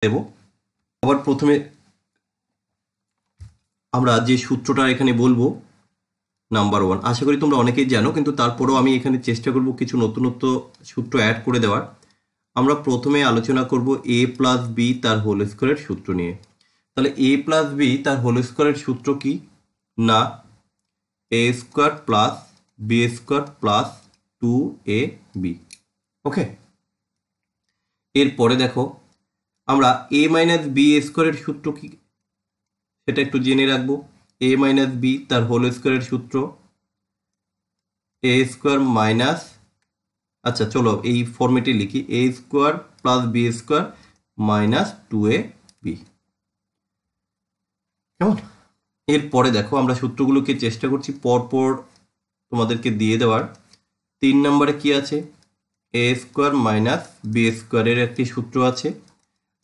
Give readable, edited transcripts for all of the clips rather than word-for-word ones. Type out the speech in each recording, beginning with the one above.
দেব। আবার প্রথমে আমরা যে সূত্রটা এখানে বলবো নাম্বার 1, আশা করি তোমরা অনেকেই জানো, কিন্তু তারপরেও আমি এখানে চেষ্টা করব কিছু নতুনত্ব সূত্র অ্যাড করে দেওয়ার। আমরা প্রথমে আলোচনা করব a প্লাস বি তার হোল স্কোয়ারের সূত্র নিয়ে। তাহলে a প্লাস বি তার হোল স্কোয়ারের সূত্র কি না, a square plus b square plus 2ab। Okay, এরপরে দেখো আমরা a মাইনাস বি স্কোয়ারের সূত্র কি সেটা একটু জেনে রাখবো। a মাইনাস বি তার হোল স্কোয়ারের সূত্র এ স্কোয়ার মাইনাস, আচ্ছা চলো এই ফর্মেটে লিখি, a square plus b square minus 2ab। কেমন? এরপরে দেখো আমরা সূত্রগুলোকে চেষ্টা করছি পরপর তোমাদেরকে দিয়ে দেওয়ার। 3 নম্বরে কি আছে, এ স্কোয়ার মাইনাস বি স্কোয়ারের একটি সূত্র আছে,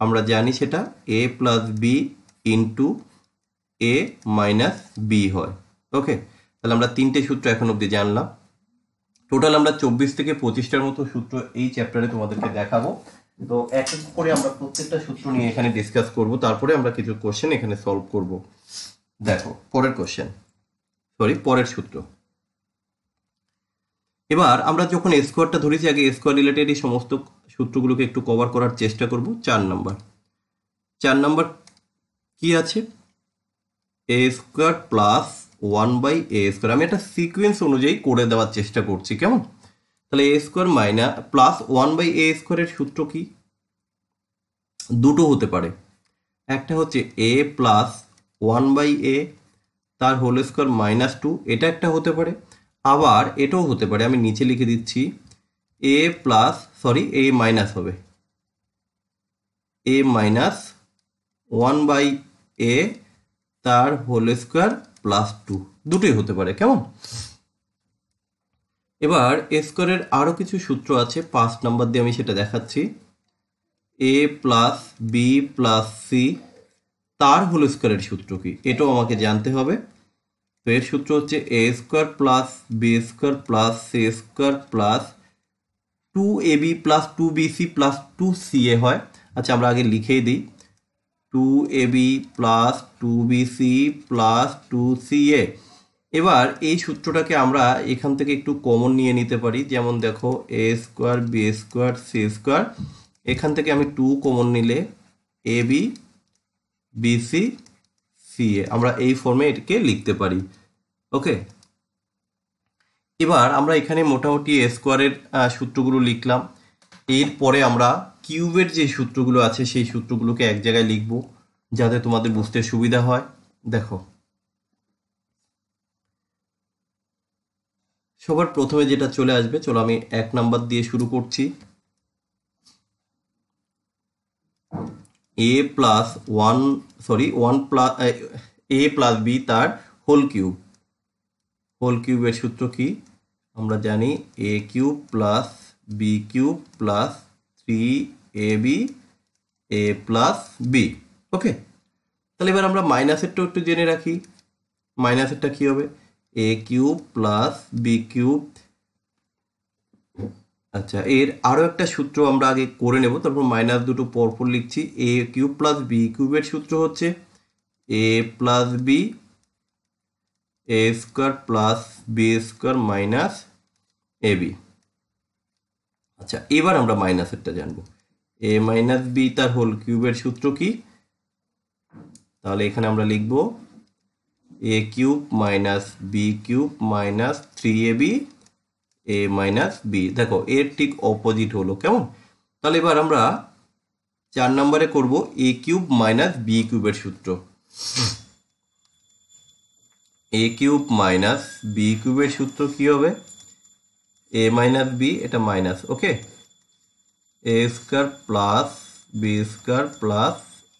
আমরা জানি সেটা এ প্লাস বি ইন্টু এ মাইনাস বি হয়। ওকে, তাহলে আমরা 3টে সূত্র এখন অবধি জানলাম। টোটাল আমরা 24 থেকে 25টার মতো সূত্র এই চ্যাপ্টারে তোমাদেরকে দেখাবো। তো এক এক করে আমরা প্রত্যেকটা সূত্র নিয়ে এখানে ডিসকাস করব, তারপরে আমরা কিছু কোশ্চেন এখানে সলভ করব। দেখো পরের সূত্র। এবার আমরা যখন স্কোয়ারটা ধরেছি, আগে স্কোয়ার রিলেটেড এই সমস্ত সূত্রগুলোকে একটু কভার করার চেষ্টা করব। 4 নাম্বার কি আছে, এ স্কোয়ার প্লাস 1/a স্কোয়ার। আমি একটা সিকোয়েন্স অনুযায়ী করে দেওয়ার চেষ্টা করছি, কেমন? তাহলে এ স্কোয়ার মাইনাস প্লাস 1/a স্কোয়ারের সূত্র কি, দুটো হতে পারে। একটা হচ্ছে a প্লাস 1/a তার হোল স্কোয়ার মাইনাস 2, এটা একটা হতে পারে। আবার এটাও হতে পারে, আমি নিচে লিখে দিচ্ছি, a মাইনাস হবে a মাইনাস 1/a তার হোল স্কোয়ার প্লাস 2, দুটোই হতে পারে, কেমন? এবার স্কোয়ারের আরও কিছু সূত্র আছে, 5 নাম্বার দিয়ে আমি সেটা দেখাচ্ছি। এ প্লাস বি প্লাস সি তার হোল স্কোয়ারের সূত্র কি, এটাও আমাকে জানতে হবে। তো এর সূত্র হচ্ছে a square plus b square plus c square plus 2ab plus 2bc plus 2ca হয়। আচ্ছা আমরা আগে লিখেই দিই, 2ab plus 2bc plus 2ca। এবার এই সূত্রটাকে আমরা এখান থেকে একটু কমন নিয়ে নিতে পারি, যেমন দেখো a square b square c square, এখান থেকে আমি 2 কমন নিলে ab bc ca, আমরা এই ফর্মে এটাকে লিখতে পারি। ওকে, এবার আমরা এখানে মোটামুটি এ স্কোয়ারের সূত্রগুলো লিখলাম। এরপরে আমরা কিউবের যে সূত্রগুলো আছে সেই সূত্রগুলোকে এক জায়গায় লিখব, যাতে তোমাদের বুঝতে সুবিধা হয়। দেখো সবার প্রথমে যেটা চলে আসবে, চলো আমি 1 নাম্বার দিয়ে শুরু করছি। a plus a plus b তার হোল কিউবের সূত্র কি, আমরা জানি a cube plus B cube plus 3ab a plus b. Okay, তাহলে এবার আমরা মাইনাসেরটাও একটু জেনে রাখি। মাইনাসেরটা কি হবে, এ কিউব প্লাস বি কিউব। আচ্ছা, এর আরও একটা সূত্র আমরা আগে করে নেব, তারপর মাইনাস দুটো পরপর লিখছি। এ কিউব প্লাস বি কিউবের সূত্র হচ্ছে a plus b a square plus b square minus a b. আচ্ছা, এবার আমরা মাইনাসেরটা জানবো, এ মাইনাস বি তার হোল কিউবের সূত্র কি, তাহলে এখানে আমরা লিখব a cube minus b cube minus 3ab a minus b. দেখো এর ঠিক অপোজিট হলো, কেমন? তাহলে এবার আমরা 4 নম্বরে করব এ কিউব মাইনাস বি কিউবের সূত্র। এ কিউব মাইনাস বি কিউবের সূত্র কি হবে, এ মাইনাস বি, এটা minus, okay, a square plus b square plus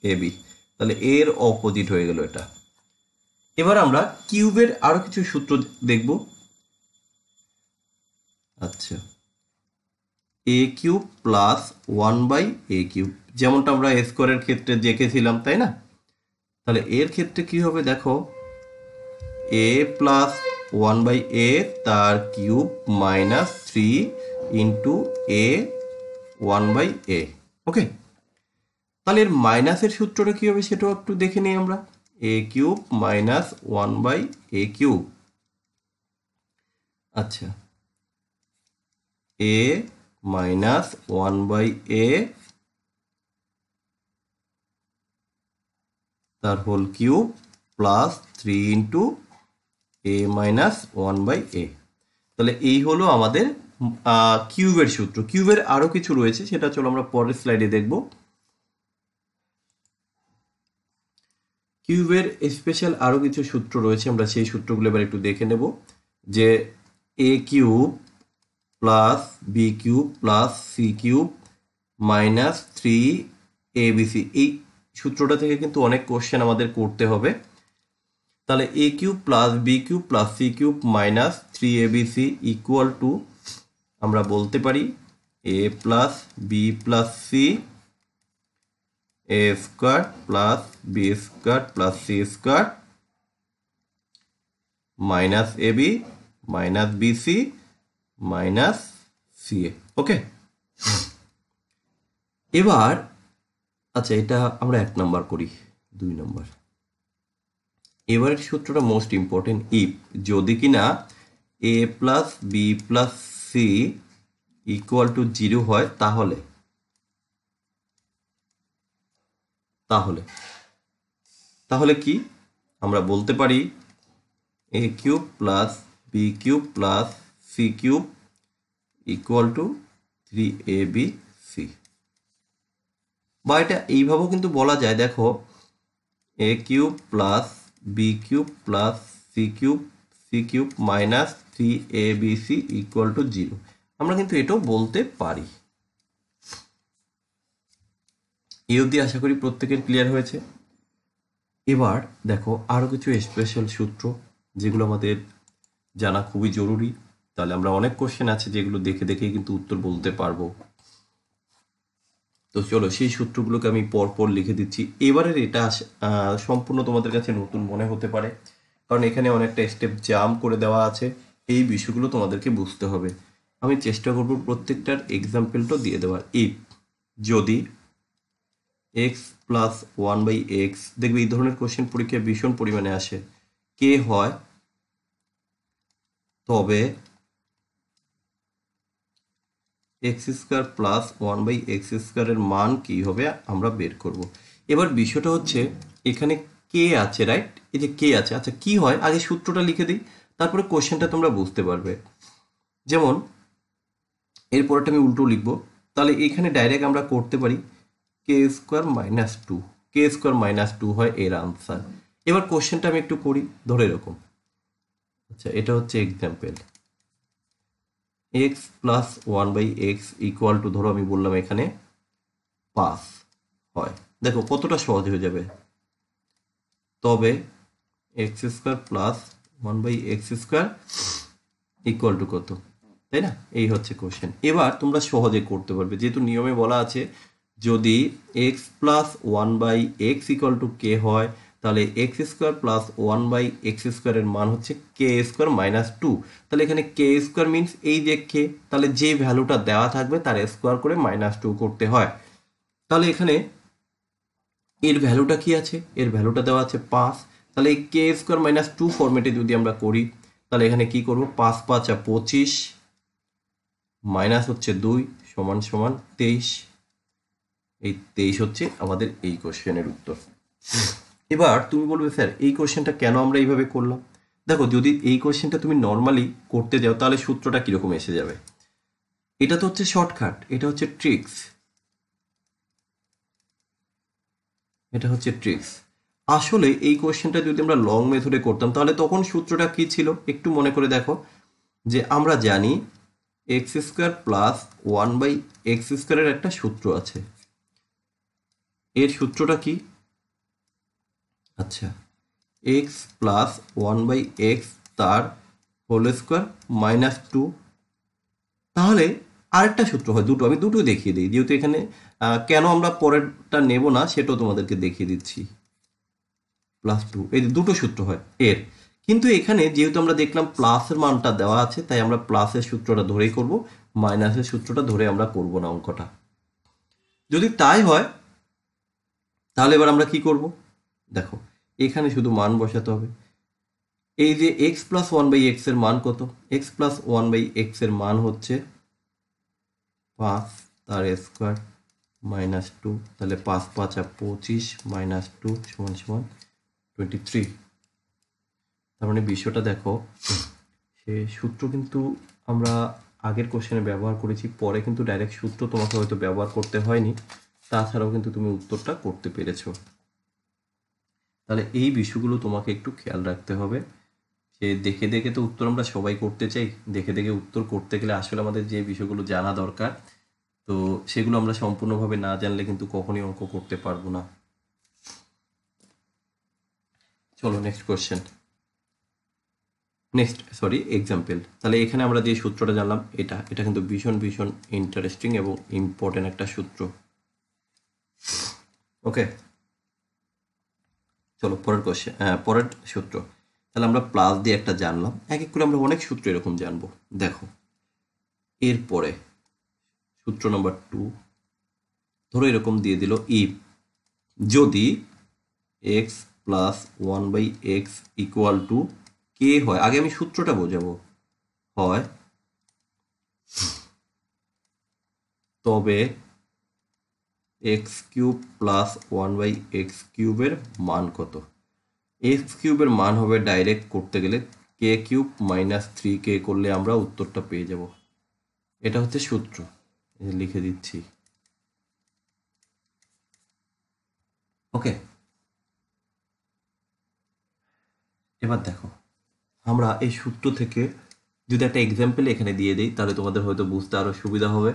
a b, তাহলে এর অপোজিট হয়ে গেল এটা। এবার আমরা কিউবের আরো কিছু সূত্র দেখব। আচ্ছা, এ কিউব প্লাস 1/a কিউব, যেমনটা আমরা এ স্কোয়ারের ক্ষেত্রে দেখেছিলাম, তাই না? তাহলে এর ক্ষেত্রে কি হবে, দেখো এ প্লাস 1/a তার কিউব মাইনাস 3 ইন্টু এ 1/a। ওকে, তাহলে এর মাইনাসের সূত্রটা কি হবে সেটাও একটু দেখে নিই আমরা। A cube minus 1/a cube. আচ্ছা, a মাইনাস 1/a তার whole cube plus 3 into a minus 1/a। তাহলে এই হলো আমাদের কিউবের সূত্র। কিউবের আরো কিছু রয়েছে, সেটা চলো আমরা পরের স্লাইডে দেখব। কিউবের স্পেশাল আরো কিছু সূত্র রয়েছে, আমরা সেই সূত্রগুলো এবার একটু দেখে নেব। যে a cube plus B cube plus C cube minus 3abc, এই সূত্রটা থেকে কিন্তু অনেক কোশ্চেন আমাদের করতে হবে। তাহলে a cube plus B cube plus C cube minus 3abc equal to আমরা বলতে পারি a plus b plus c a square plus b square plus c square minus a b minus b c minus c a. Okay, এবার আচ্ছা এটা আমরা 1 number করি। 2 number, এবারের সূত্রটা মোস্ট ইম্পর্টেন্ট। ইফ যদি কিনা a plus b plus c equal to 0 হয়, তাহলে তাহলে তাহলে কি আমরা বলতে পারি a cube plus B cube plus C cube equal to 3abc। বা এটা এইভাবেও কিন্তু বলা যায়, দেখো a cube plus B cube plus C cube minus 3abc equal to 0। আমরা কিন্তু এটাও বলতে পারি। এই অবধি আশা করি প্রত্যেকের ক্লিয়ার হয়েছে। এবার দেখো আরো কিছু স্পেশাল সূত্র যেগুলো আমাদের জানা খুবই জরুরি। তাহলে আমরা অনেক কোশ্চেন আছে যেগুলো দেখে দেখেই কিন্তু উত্তর বলতে পারবো। তো চলো সেই সূত্রগুলোকে আমি পরপর লিখে দিচ্ছি। এবারের এটা সম্পূর্ণ তোমাদের কাছে নতুন মনে হতে পারে, কারণ এখানে অনেকটা স্টেপ জাম্প করে দেওয়া আছে। এই বিষয়গুলো তোমাদেরকে বুঝতে হবে। আমি চেষ্টা করব প্রত্যেকটার এক্সাম্পলটা দিয়ে দেওয়ার। ইফ যদি এক্স প্লাস 1/x, দেখবে এই ধরনের কোশ্চেন পরীক্ষায় ভীষণ পরিমাণে আসে, কে হয়, তবে এক্স স্কোয়ার প্লাস 1/x² এর মান কি হবে আমরা বের করব। এবার বিষয়টা হচ্ছে এখানে কে আছে, রাইট? এই যে কে আছে, আচ্ছা কি হয় আগে সূত্রটা লিখে দিই, তারপরে কোশ্চেনটা তোমরা বুঝতে পারবে। যেমন এরপরটা আমি উল্টো লিখবো, তাহলে এখানে ডাইরেক্ট আমরা করতে পারি k² - 2, k² - 2 হয় এর আনসার। এবার কোশ্চেনটা আমি একটু করি, ধরে এরকম। আচ্ছা এটা হচ্ছে example, x plus 1/x equal two, ধরো আমি বললাম এখানে 5 হয়। দেখো কতটা সহজ হয়ে যাবে। তবে x² plus 1/x² equal two কত, তাই না? এই হচ্ছে কোশ্চেন। এবার তোমরা সহজে করতে পারবে, যেহেতু নিয়মে বলা আছে যদি x plus 1/x equal to k হয়, তাহলে x² প্লাস 1/x² এর মান হচ্ছে k² - 2। তাহলে এখানে k² মিনস এই যে k, তাহলে যে ভ্যালুটা দেওয়া থাকবে তার স্কোয়ার করে -2 করতে হয়। তাহলে এখানে এর ভ্যালুটা কি আছে, এর ভ্যালুটা দেওয়া আছে 5। তাহলে এই k² - 2 ফরম্যাটে যদি আমরা করি, তাহলে এখানে কি করব, 5 × 5 = 25 মাইনাস হচ্ছে 2 সমান সমান 23। এই 23 হচ্ছে আমাদের এই কোশ্চেনের উত্তর। এবার তুমি বলবে স্যার এই কোশ্চেনটা কেন আমরা এইভাবে করলাম? দেখো যদি এই কোশ্চেনটা তুমি নর্মালি করতে যাও তাহলে সূত্রটা কিরকম এসে যাবে। এটা তো হচ্ছে শর্টকাট, এটা হচ্ছে ট্রিক্স, এটা হচ্ছে ট্রিক্স। আসলে এই কোশ্চেনটা যদি আমরা লং মেথডে করতাম তাহলে তখন সূত্রটা কি ছিল একটু মনে করে দেখো। যে আমরা জানি x² প্লাস 1/x² এর একটা সূত্র আছে। এর সূত্রটা কি? আচ্ছা x প্লাস 1/x তার হোল স্কোয়ার -2। তাহলে আরেকটা সূত্র হয়, দুটো, আমি দুটো দেখিয়ে দিই, যেহেতু এখানে কেন আমরা পরেরটা নেব না সেটাও তোমাদেরকে দেখিয়ে দিচ্ছি। +2, এই দুটো সূত্র হয় এর। কিন্তু এখানে যেহেতু আমরা দেখলাম প্লাসের মানটা দেওয়া আছে, তাই আমরা প্লাসের সূত্রটা ধরেই করব, মাইনাসের সূত্রটা ধরে আমরা করব না অঙ্কটা। যদি তাই হয় তাহলে এবার আমরা কি করব, দেখো এখানে শুধু মান বসাতে হবে। এই যে X plus one by x এর মান কত, X plus one by x এর মান হচ্ছে 5 তার স্কোয়ার মাইনাস 2, তাহলে 5 5 25 মাইনাস 2 সমান সমান 23। তার মানে বিষয়টা দেখো, সে সূত্র কিন্তু আমরা আগের কোশ্চেনে ব্যবহার করেছি, পরে কিন্তু ডাইরেক্ট সূত্র তোমাকে হয়তো ব্যবহার করতে হয়নি, তাছাড়াও কিন্তু তুমি উত্তরটা করতে পেরেছো। তাহলে এই বিষয়গুলো তোমাকে একটু খেয়াল রাখতে হবে, যে দেখে দেখে তো উত্তর আমরা সবাই করতে চাই, দেখে দেখে উত্তর করতে গেলে আসলে আমাদের যে বিষয়গুলো জানা দরকার, তো সেগুলো আমরা সম্পূর্ণভাবে না জানলে কিন্তু কখনোই অঙ্ক করতে পারবো না। চলো নেক্সট কোশ্চেন, এক্সাম্পল। তাহলে এখানে আমরা যে সূত্রটা জানলাম, এটা কিন্তু ভীষণ ভীষণ ইন্টারেস্টিং এবং ইম্পর্টেন্ট একটা সূত্র। ওকে, চলো পরের কোশ্চেন, পরের সূত্র। তাহলে আমরা প্লাস দিয়ে একটা জানলাম, এক এক করে আমরা অনেক সূত্র এরকম জানবো। দেখো এরপরে সূত্র নাম্বার 2, ধরো এরকম দিয়ে দিল, ইফ যদি x plus one by x equal to k হয়, আগে আমি সূত্রটা বোঝাবো, হয় তবে x cube plus one by x কিউবের মান কত। এক্স কিউবের মান হবে ডাইরেক্ট করতে গেলে কে কিউব মাইনাস 3k করলে আমরা উত্তরটা পেয়ে যাব। এটা হচ্ছে সূত্র, লিখে দিচ্ছি। ওকে, এবার দেখো আমরা এই সূত্র থেকে যদি একটা এক্সাম্পল এখানে দিয়ে দিই, তাহলে তোমাদের হয়তো বুঝতে আরো সুবিধা হবে।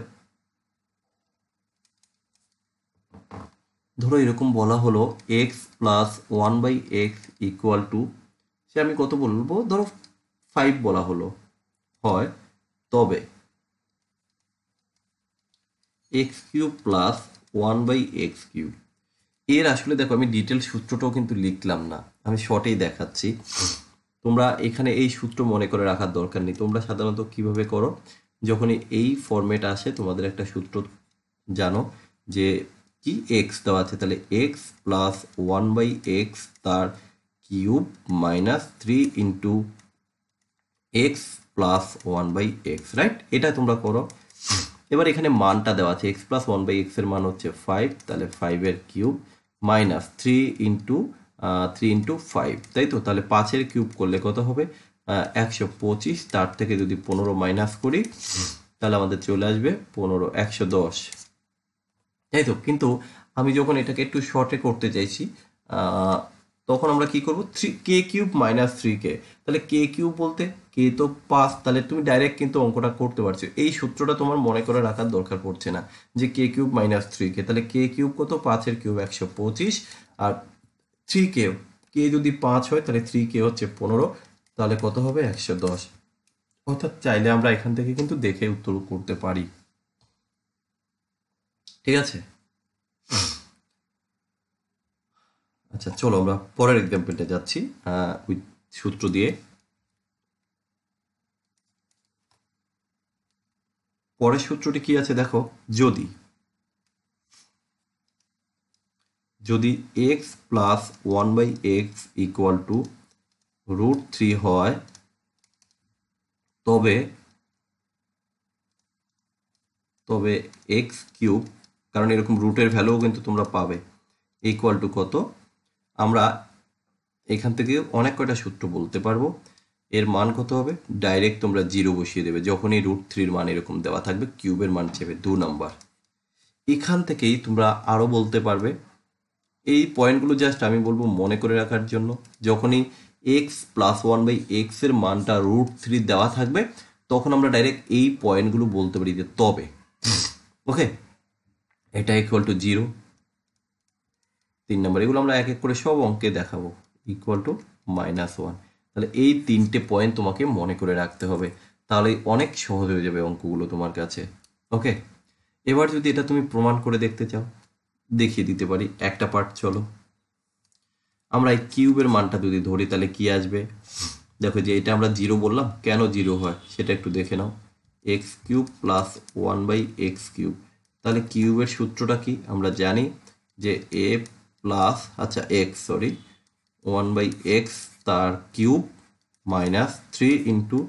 ধরো এরকম বলা হলো x plus one by x equal to, সে আমি কত বলবো, ধরো 5 বলা হলো, হয় তবে x cube plus one by x cube. এর আসলে দেখো আমি ডিটেল সূত্রটাও কিন্তু লিখলাম না, আমি শর্টেই দেখাচ্ছি। তোমরা এখানে এই সূত্র মনে করে রাখার দরকার নেই, তোমরা সাধারণত কিভাবে করো, যখনই এই ফরম্যাট আসে তোমাদের একটা সূত্র জানো যে কি এক্স দেওয়া আছে, তাহলে x plus one by x তার cube minus 3 into x plus one by x, right? এটা তোমরা করো। এবার এখানে মানটা দেওয়া আছে, x plus one by x এর মান হচ্ছে 5, তাহলে 5 এর কিউব মাইনাস 3 ইন্টু 5, তাই তো? তাহলে 5 এর কিউব করলে কত হবে, 125, তার থেকে যদি 15 মাইনাস করি তাহলে আমাদের চলে আসবে 15, 110, তাই তো? কিন্তু আমি যখন এটাকে একটু শর্টে করতে চাইছি, তখন আমরা কি করব, 3k কিউব মাইনাস 3k, তাহলে কে কিউব বলতে কে তো 5, তাহলে তুমি ডাইরেক্ট কিন্তু অঙ্কটা করতে পারছো, এই সূত্রটা তোমার মনে করে রাখার দরকার পড়ছে না যে কে কিউব মাইনাস 3k, তাহলে কে কিউব কত, 5 এর কিউব 125, আর 3k, কে যদি 5 হয় তাহলে 3k হচ্ছে 15, তাহলে কত হবে, 110। অর্থাৎ চাইলে আমরা এখান থেকে কিন্তু দেখে উত্তর করতে পারি, ঠিক আছে? আচ্ছা চলো আমরা পরের এক্সাম্পলটা যাচ্ছি উইথ সূত্র দিয়ে। পরের সূত্রটি কি আছে দেখো, যদি x plus one by x equal to √3 হয়, তবে এক্স কিউব, কারণ এরকম রুটের ভ্যালুও কিন্তু তোমরা পাবে, ইকুয়াল টু কত, আমরা এখান থেকে অনেক কয়টা সূত্র বলতে পারবো। এর মান কত হবে, ডাইরেক্ট তোমরা 0 বসিয়ে দেবে, যখনই √3 মান এরকম দেওয়া থাকবে, কিউবের মান চেপে 2 নাম্বার। এখান থেকেই তোমরা আরো বলতে পারবে, এই পয়েন্টগুলো জাস্ট আমি বলবো মনে করে রাখার জন্য, যখনই X plus one by x এর মানটা √3 দেওয়া থাকবে, তখন আমরা ডাইরেক্ট এই পয়েন্টগুলো বলতে পারি যে তবে, ওকে, এটা ইকুয়াল টু 0, 3 নাম্বার, এগুলো আমরা এক এক করে সব অঙ্কে দেখাবো, ইকুয়াল টু -1। তাহলে এই 3টে পয়েন্ট তোমাকে মনে করে রাখতে হবে, তাহলে অনেক সহজ হয়ে যাবে অঙ্কগুলো তোমার কাছে। ওকে, এবার যদি এটা তুমি প্রমাণ করে দেখতে চাও, দেখিয়ে দিতে পারি একটা পার্ট। চলো আমরা এই কিউবের মানটা যদি ধরি তাহলে কি আসবে, দেখো যে এটা আমরা 0 বললাম, কেন 0 হয় সেটা একটু দেখে নাও, x cube plus one by x cube, তাহলে কিউবের সূত্রটা কি আমরা জানি, যে এ প্লাস আচ্ছা এক্স সরি 1/x তার cube minus 3 into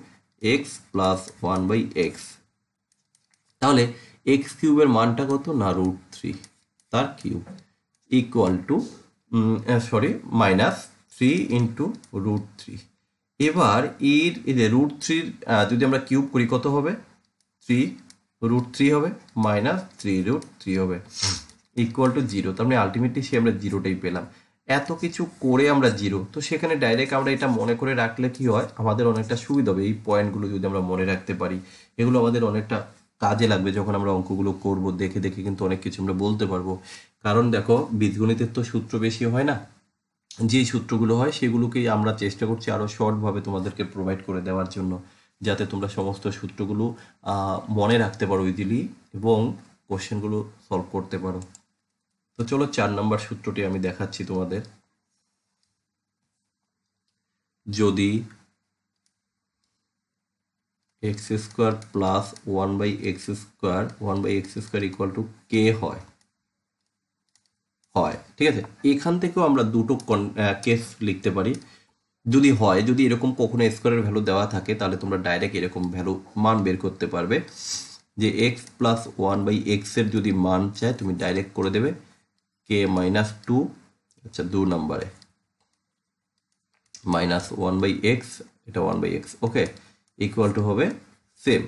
x plus 1/x। তাহলে এক্স কিউবের মানটা কত না √3 তার cube equal to sorry minus 3 into √3। এবার এর √3 যদি আমরা কিউব করি কত হবে 3 √3 হবে মাইনাস 3 √3 হবে ইকুয়াল টু 0। তার মানে আলটিমেটলি সে আমরা জিরোটাই পেলাম। এত কিছু করে আমরা জিরো, তো সেখানে ডাইরেক্ট আমরা এটা মনে করে রাখলে কি হয় আমাদের অনেকটা সুবিধা হবে। এই পয়েন্টগুলো যদি আমরা মনে রাখতে পারি এগুলো আমাদের অনেকটা কাজে লাগবে যখন আমরা অঙ্কগুলো করব। দেখে দেখে কিন্তু অনেক কিছু আমরা বলতে পারবো। কারণ দেখো বীজগণিতের তো সূত্র বেশি হয় না, যেই সূত্রগুলো হয় সেগুলোকেই আমরা চেষ্টা করছি আরও শর্টভাবে তোমাদেরকে প্রোভাইড করে দেওয়ার জন্য, যাতে তোমরা সমস্ত সূত্রগুলো মনে রাখতে পারো ইজিলি এবং কোশ্চেনগুলো সলভ করতে পারো। তো চলো 4 নম্বর সূত্রটি আমি দেখাচ্ছি তোমাদের। যদি x square plus 1/x² equal to k হয়, ঠিক আছে। এখান থেকেও আমরা দুটো কেস লিখতে পারি। যদি হয়, যদি এরকম কখনো স্কোয়ারের ভ্যালু দেওয়া থাকে তাহলে তোমরা ডাইরেক্ট এরকম ভ্যালু মান বের করতে পারবে যে এক্স প্লাস 1/x এর যদি মান চায় তুমি ডাইরেক্ট করে দেবে k-2, আচ্ছা 2 নম্বরে মাইনাস 1/x, এটা 1/x, ওকে, ইকুয়াল টু হবে সেম,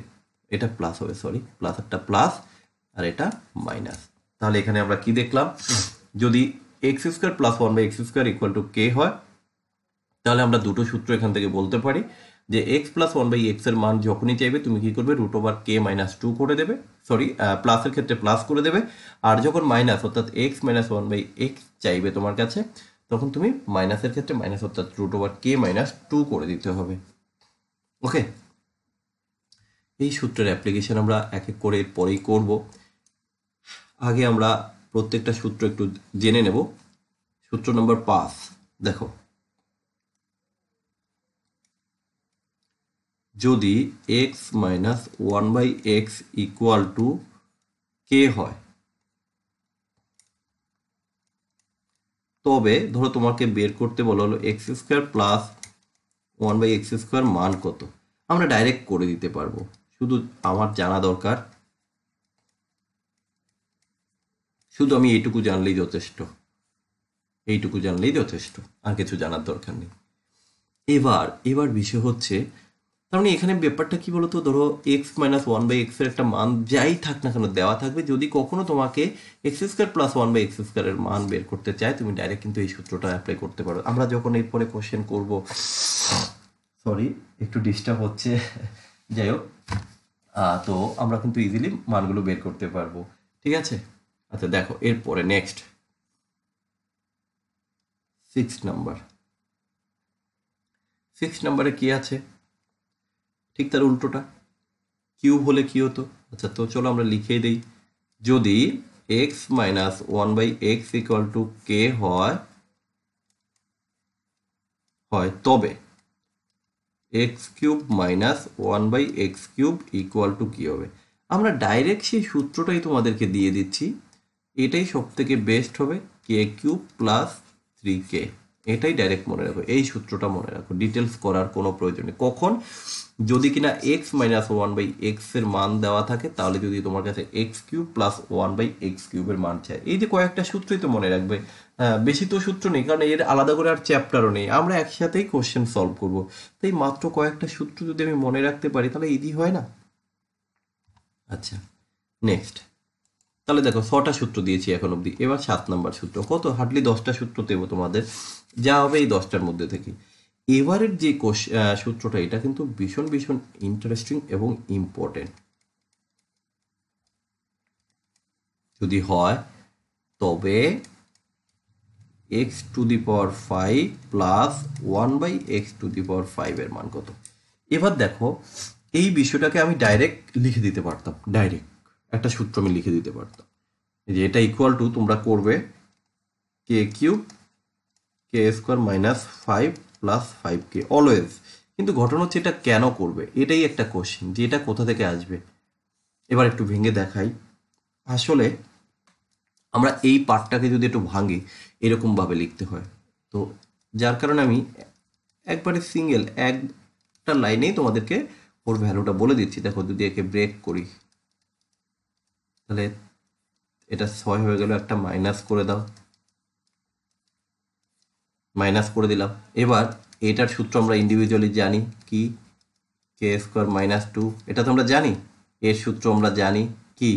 এটা প্লাস হবে, সরি প্লাস একটা প্লাস আর এটা মাইনাস। তাহলে এখানে আমরা কি দেখলাম, যদি x² plus 1/x² equal to k হয় তাহলে আমরা দুটো সূত্র এখান থেকে বলতে পারি যে x প্লাস 1/x এর মান যখনই চাইবে তুমি কি করবে √k-2 করে দেবে, সরি প্লাসের ক্ষেত্রে প্লাস করে দেবে, আর যখন মাইনাস অর্থাৎ x মাইনাস 1/x চাইবে তোমার কাছে তখন তুমি মাইনাসের ক্ষেত্রে মাইনাস অর্থাৎ √k-2 করে দিতে হবে। ওকে, এই সূত্রের অ্যাপ্লিকেশন আমরা এক এক করে পরেই করব। আগে আমরা প্রত্যেকটা সূত্র একটু জেনে নেব। সূত্র নম্বর 5 দেখো, যদি x minus 1/x equal to k হয় তবে ধরো তোমাকে বের করতে বলা হলো x² প্লাস 1/x² মান কত। আমরা ডাইরেক্ট করে দিতে পারবো, শুধু আমার জানা দরকার, শুধু আমি এইটুকু জানলেই যথেষ্ট, এইটুকু জানলেই যথেষ্ট, আর কিছু জানার দরকার নেই। এবার বিষয় হচ্ছে, তার মানে এখানে ব্যাপারটা কি বলতো, ধরো x মাইনাস 1/x এর একটা মান যাই থাক না কেন দেওয়া থাকবে, যদি কখনো তোমাকে x² প্লাস 1/x² এর মান বের করতে চায় তুমি ডাইরেক্ট কিন্তু এই সূত্রটা অ্যাপ্লাই করতে পারো। আমরা যখন এরপরে কোশ্চেন করব, সরি একটু ডিস্টার্ব হচ্ছে, যাই হোক, তো আমরা কিন্তু ইজিলি মানগুলো বের করতে পারবো, ঠিক আছে। আচ্ছা দেখো এরপরে নেক্সট 6 নম্বরে কি আছে, ঠিক তার উল্টোটা, কিউব হলে কি হতো। আচ্ছা তো চলো আমরা লিখে দিই, যদি x minus 1/x equal to k হয় তবে x³ minus 1/x³ equal to কি হবে। আমরা ডাইরেক্ট সেই সূত্রটাই তোমাদেরকে দিয়ে দিচ্ছি, এটাই সব থেকে বেস্ট হবে, k³ প্লাস 3k, এটাই ডাইরেক্ট মনে রাখো, এই সূত্রটা মনে রাখো, ডিটেলস করার কোনো প্রয়োজন নেই। কখন, যদি কিনা x মাইনাস 1/x এর মান দেওয়া থাকে, তাহলে যদি তোমার কাছে x³ প্লাস 1/x³ এর মান চায়, এই যে কয়েকটা সূত্রই তো মনে রাখবে, বেশি তো সূত্র নেই, কারণ এর আলাদা করে আর চ্যাপ্টারও নেই, আমরা একসাথেই কোশ্চেন সলভ করব, তাই মাত্র কয়েকটা সূত্র যদি আমি মনে রাখতে পারি তাহলে ইজি হয় না। আচ্ছা নেক্সট, তাহলে দেখো 6টা সূত্র দিয়েছি এখন অবধি, এবার 7 নম্বর সূত্র, কত হার্ডলি 10টা সূত্র দেবো তোমাদের, যা হবে এই 10টার মধ্যে থেকে। এবারের যে সূত্রটা, এটা কিন্তু ভীষণ ভীষণ ইন্টারেস্টিং এবং ইম্পর্টেন্ট। যদি হয় তবে x⁵ প্লাস 1/x⁵ এর মান কত। এবার দেখো এই বিষয়টাকে আমি ডাইরেক্ট লিখে দিতে পারতাম, ডাইরেক্ট একটা সূত্র আমি লিখে দিতে পারতাম যে এটা ইকুয়াল টু তোমরা করবে k³ k² minus 5 plus 5k always. কিন্তু ঘটনা হচ্ছে এটা কেন করবে, এটাই একটা কোশ্চেন যে এটা কোথা থেকে আসবে। এবার একটু ভেঙে দেখাই, আসলে আমরা এই পার্টটাকে যদি একটু ভাঙি এরকমভাবে লিখতে হয়। তো যার কারণে আমি একবারে সিঙ্গেল একটা লাইনেই তোমাদেরকে ওর ভ্যালুটা বলে দিচ্ছি। দেখো যদি একে ব্রেক করি তাহলে এটা 6 হয়ে গেল, একটা মাইনাস করে দাও, মাইনাস করে দিলাম। এবার এটার সূত্র আমরা ইন্ডিভিজুয়ালি জানি কি, কে স্কোয়ার মাইনাস 2, এটা তো আমরা জানি। এর সূত্র আমরা জানি কি,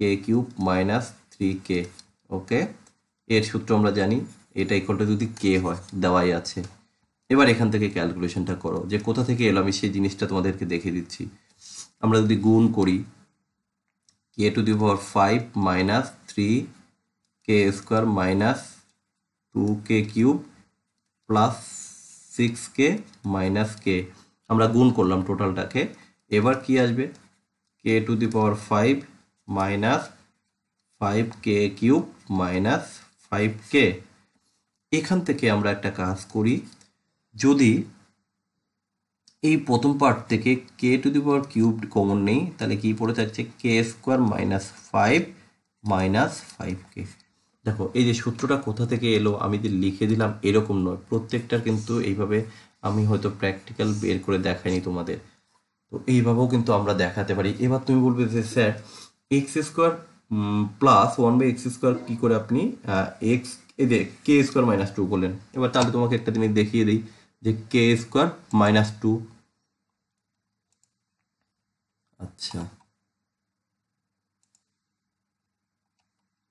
কে কিউব মাইনাস 3k। ওকে, এর সূত্র আমরা জানি, এটা ইকুয়ালটা যদি কে হয় দেওয়াই আছে। এবার এখান থেকে ক্যালকুলেশনটা করো যে কোথা থেকে এলো, আমি সেই জিনিসটা তোমাদেরকে দেখিয়ে দিচ্ছি। আমরা যদি গুণ করি k to the power 5 minus 3k square minus 2k cube plus 6k minus k, আমরা গুণ করলাম টোটালটাকে। এবার কি আসবে, k to the power 5 minus 5k cube minus 5k। এখান থেকে আমরা একটা কাজ করি, যদি এই প্রথম পার্ট থেকে k to the power cube common নেই তাহলে কি পড়ে থাকছে, কে স্কোয়ার মাইনাস 5 মাইনাস 5k। দেখো এই যে সূত্রটা কোথা থেকে এলো আমি যে লিখে দিলাম এরকম নয়, প্রত্যেকটার কিন্তু এইভাবে আমি হয়তো প্র্যাকটিক্যাল বের করে দেখাইনি তোমাদের, তো এইভাবেও কিন্তু আমরা দেখাতে পারি। এবার তুমি বলবে যে sir x square plus 1/x square কী করে আপনি এক্স এই যে কে স্কোয়ার মাইনাস 2 করলেন। এবার তাহলে তোমাকে একটা জিনিস দেখিয়ে দিই যে কে স্কোয়ার মাইনাস 2, আচ্ছা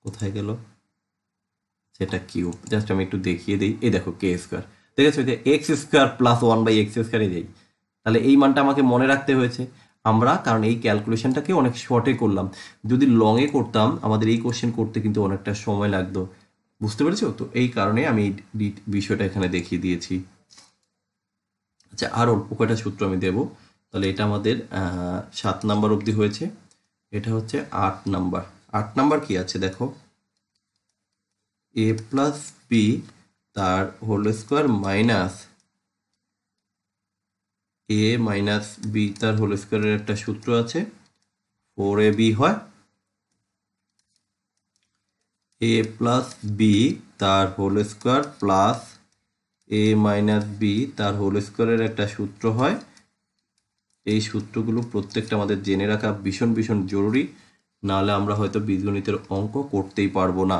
কোথায় গেল, সেটা কিউব, জাস্ট আমি একটু দেখিয়ে দিই। এই দেখো কে স্কোয়ার, দেখেছো যে এক্স স্কোয়ার প্লাস 1/x স্কোয়ারে যাই, তাহলে এই মানটা আমাকে মনে রাখতে হয়েছে আমরা, কারণ এই ক্যালকুলেশনটাকে অনেক শর্টে করলাম। যদি লংয়ে করতাম আমাদের এই কোশ্চেন করতে কিন্তু অনেকটা সময় লাগতো, বুঝতে পেরেছো? তো এই কারণে আমি এই বিষয়টা এখানে দেখিয়ে দিয়েছি। আচ্ছা আর অল্প কয়টা সূত্র আমি দেবো, তাহলে এটা আমাদের 7 নাম্বার অবধি হয়েছে, এটা হচ্ছে 8 নাম্বার। 8 নাম্বার কি আছে দেখো, এ প্লাস বি তার হোল স্কোয়ার মাইনাস এ মাইনাস বি তার হোল স্কোয়ারের একটা সূত্র আছে, 4ab হয়, এ প্লাস বি তার হোল স্কোয়ার প্লাস এ মাইনাস বি তার হোল স্কোয়ারের একটা সূত্র হয়। এই সূত্রগুলো প্রত্যেকটা আমাদের জেনে রাখা ভীষণ ভীষণ জরুরি, নাহলে আমরা হয়তো বীজগণিতের অঙ্ক করতেই পারবো না।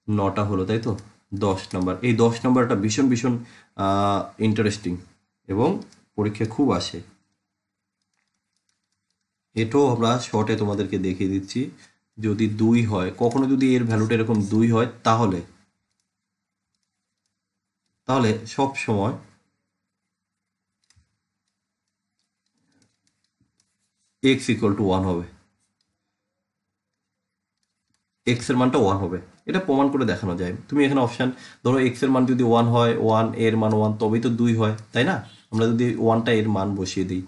9টা হলো তাই তো, 10 নাম্বার। এই 10 নাম্বারটা ভীষণ ভীষণ ইন্টারেস্টিং এবং পরীক্ষায় খুব আসে। এটাও আমরা শর্টে তোমাদেরকে দেখিয়ে দিচ্ছি। যদি 2 হয়, কখনো যদি এর ভ্যালুটা এরকম 2 হয় তাহলে সব সময় এক্স ইকুয়াল টু 1 হবে, এক্স এর মানটা 1 হবে, এটা প্রমাণ করে দেখানো যায়। তুমি এখানে অপশান ধরো এক্স এর মান যদি 1 হয়, 1 এর মান 1 তবেই তো 2 হয়, তাই না? আমরা যদি 1টা এর মান বসিয়ে দিই।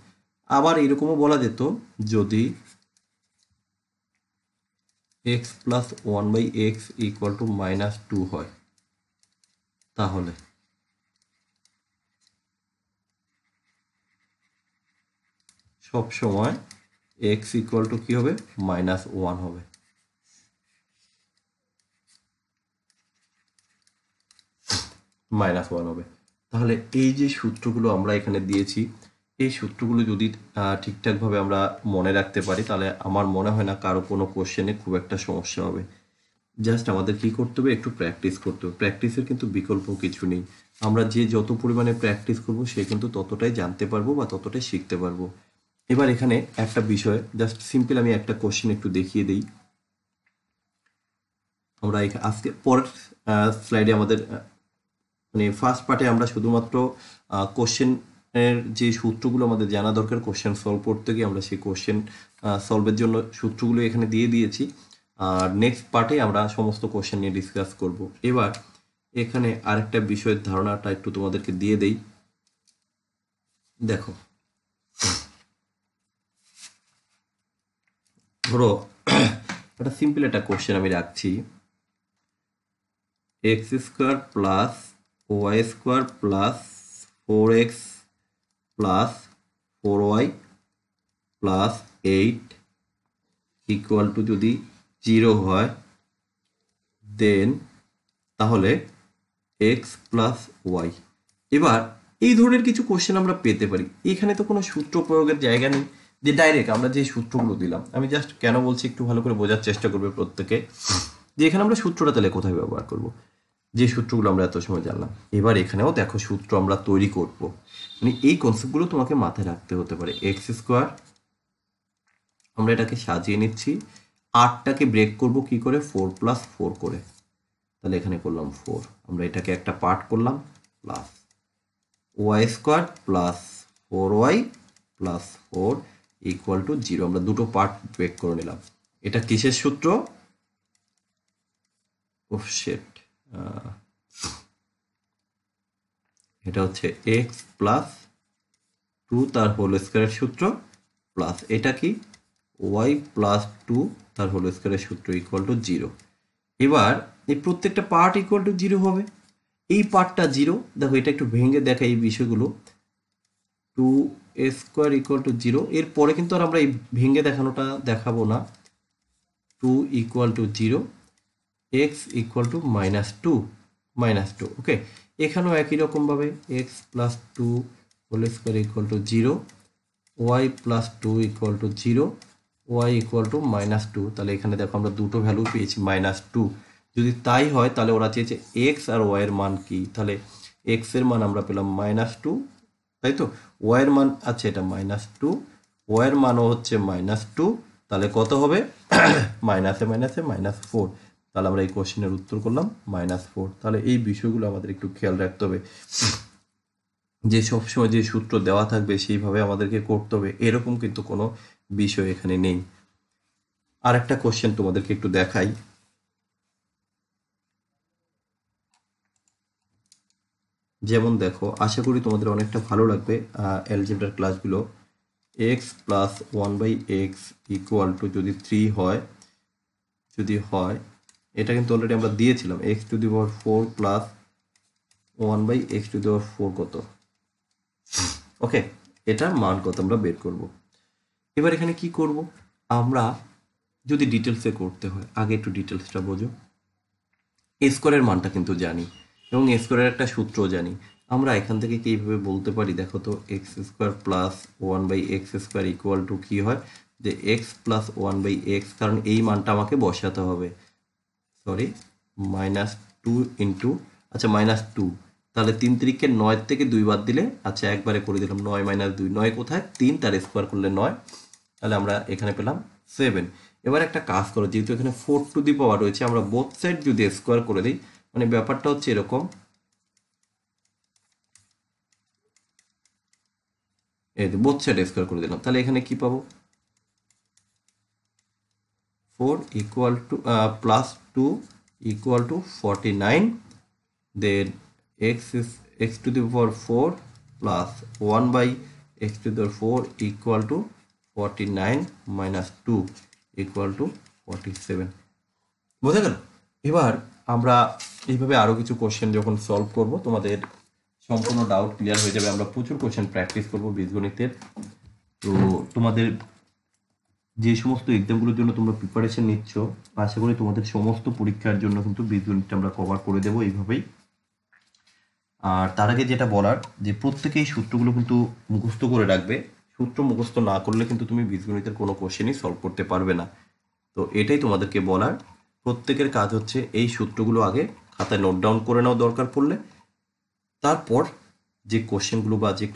আবার এরকমও বলা যেত যদি x plus 1/x equal two minus 2 হয়, তাহলে সব সময় এক্স ইকুয়াল টু কী হবে, মাইনাস 1 হবে। মাইনাস 1 হবে। তাহলে এই যে সূত্রগুলো আমরা এখানে দিয়েছি, এই সূত্রগুলো যদি ঠিকঠাকভাবে আমরা মনে রাখতে পারি তাহলে আমার মনে হয় না কারো কোনো কোশ্চেনে খুব একটা সমস্যা হবে। জাস্ট আমাদের কি করতে হবে, একটু প্র্যাকটিস করতে হবে। প্র্যাকটিসের কিন্তু বিকল্প কিছু নেই। আমরা যে যত পরিমাণে প্র্যাকটিস করব সে কিন্তু ততটাই জানতে পারবো বা ততটাই শিখতে পারবো। এবার এখানে একটা বিষয় জাস্ট সিম্পল আমি একটা কোশ্চেন একটু দেখিয়ে দিই। আমরা আজকে পরের স্লাইডে আমাদের মানে ফার্স্ট পার্টে আমরা শুধুমাত্র কোশ্চেনের যে সূত্রগুলো আমাদের জানা দরকার কোশ্চেন সলভ করতে গিয়ে, আমরা সেই কোশ্চেন সলভের জন্য সূত্রগুলো এখানে দিয়ে দিয়েছি। আর নেক্সট পার্টে আমরা সমস্ত কোশ্চেন নিয়ে ডিসকাস করব। এবার এখানে আরেকটা বিষয়ের ধারণাটা একটু তোমাদেরকে দিয়ে দেই। দেখো ধরো একটা সিম্পল একটা কোশ্চেন আমি রাখছি, X square plus Y square plus 4x plus 4y plus 8 equal to যদি 0 হয় দেন তাহলে এক্স প্লাস ওয়াই। এবার এই ধরনের কিছু কোশ্চেন আমরা পেতে পারি। এখানে তো কোনো সূত্র প্রয়োগের জায়গা নেই, যে ডাইরেক্ট আমরা যে সূত্রগুলো দিলাম, আমি জাস্ট কেন বলছি একটু ভালো করে বোঝার চেষ্টা করবে প্রত্যেকে, যে এখানে আমরা সূত্রটা তাহলে কোথায় ব্যবহার করব, যে সূত্রগুলো আমরা এত সময় জানলাম। এবার এখানেও দেখো সূত্র আমরা তৈরি করব, মানে এই কনসেপ্টগুলো তোমাকে মাথায় রাখতে হতে পারে। এক্স স্কোয়ার, আমরা এটাকে সাজিয়ে নিচ্ছি, 8টাকে ব্রেক করব কি করে, 4 প্লাস 4 করে, তাহলে এখানে করলাম 4, আমরা এটাকে একটা পার্ট করলাম, plus Y square plus 4y plus 4 equal to 0, আমরা দুটো পার্ট ব্রেক করে নিলাম। এটা কিসের সূত্র, এটা হচ্ছে এক্স প্লাস 2 তার হোল স্কোয়ারের সূত্র, প্লাস এটা কি ওয়াই প্লাস 2 তার হোল স্কোয়ারের সূত্র ইকুয়াল টু 0। এবার এই প্রত্যেকটা পার্ট ইকুয়াল টু 0 হবে, এই পার্টটা 0, দেখো এটা একটু ভেঙে দেখা এই বিষয়গুলো, 2a স্কোয়ার ইকুয়াল টু 0, এরপরে কিন্তু আর আমরা এই ভেঙে দেখানোটা দেখাবো না, 2 equal to 0, X equal to -2, okay. এখানেও একই রকমভাবে X plus 2 whole square equal to 0, Y plus 2 equal to 0, Y equal to -2, তাহলে এখানে দেখো আমরা দুটো ভ্যালু পেয়েছি -2। যদি তাই হয় তাহলে ওরা চেয়েছে এক্স আর ওয়াই এর মান কি, তাহলে এক্স এর মান আমরা পেলাম -2, তাই তো, ওয়াই এর মান আছে এটা -2, ওয়াই এর মানও হচ্ছে -2, তাহলে কত হবে, মাইনাসে মাইনাসে -4, তাহলে আমরা এই কোশ্চেনের উত্তর করলাম -4। তাহলে এই বিষয়গুলো আমাদের একটু খেয়াল রাখতে হবে, যে সবসময় যে সূত্র দেওয়া থাকবে সেইভাবে আমাদেরকে করতে হবে এরকম কিন্তু কোনো বিষয় এখানে নেই। আর একটা কোশ্চেন তোমাদেরকে একটু দেখাই, যেমন দেখো, আশা করি তোমাদের অনেকটা ভালো লাগবে অ্যালজেব্রার ক্লাসগুলো। X plus 1/x equal to যদি 3 হয়, এটা কিন্তু অলরেডি আমরা দিয়েছিলাম, x to the power 4 plus 1/x to the power 4 কত, ওকে, এটার মান কত আমরা বের করব। এবার এখানে কি করব, আমরা যদি ডিটেলসে করতে হয়, আগে একটু ডিটেলসটা বোঝো। এ স্কোয়ারের মানটা কিন্তু জানি, এবং এ স্কোয়ারের একটা সূত্র জানি। আমরা এখান থেকে কি এইভাবে বলতে পারি, দেখো তো, x square plus 1/x square equal two কি হয়, যে এক্স প্লাস 1/x, কারণ এই মানটা আমাকে বসাতে হবে, সরি, -2 ইন্টু, আচ্ছা -2, তাহলে 3 তিরিকে 9 থেকে 2 বাদ দিলে, আচ্ছা একবারে করে দিলাম, 9 - 2, 9 কোথায়, 3, তার স্কোয়ার করলে 9, তাহলে আমরা এখানে পেলাম 7। এবার একটা কাজ করো, যেহেতু এখানে 4 টু দি পাওয়ার রয়েছে, আমরা বোথ সাইড যদি স্কোয়ার করে দিই, মানে ব্যাপারটা হচ্ছে এরকম, এই বোথ সাইড স্কোয়ার করে দিলাম, তাহলে এখানে কি পাবো, 4 equal two plus 2 equal two 49, then x to the power 4 plus 1/x to the power 4 equal to 49 minus 2 equal to 47। বোঝা গেল? এবার আমরা এইভাবে আরো কিছু কোশ্চেন যখন সলভ করব, তোমাদের সম্পূর্ণ ডাউট ক্লিয়ার হয়ে যাবে। আমরা প্রচুর কোশ্চেন প্র্যাকটিস করব বীজগণিতের। তো তোমাদের যে সমস্ত এক্সামগুলোর জন্য তোমরা প্রিপারেশন নিচ্ছ, আশা করি তোমাদের সমস্ত পরীক্ষার জন্য কিন্তু বীজগণিতটা আমরা কভার করে দেবো এইভাবেই। আর তার আগে যেটা বলার, যে প্রত্যেকেই সূত্রগুলো কিন্তু মুখস্থ করে রাখবে। সূত্র মুখস্থ না করলে কিন্তু তুমি বীজগণিতের কোনো কোশ্চেনই সলভ করতে পারবে না। তো এটাই তোমাদেরকে বলার, প্রত্যেকের কাজ হচ্ছে এই সূত্রগুলো আগে খাতায় নোট ডাউন করে নাও দরকার পড়লে, তারপর যে কোশ্চেনগুলো বা যে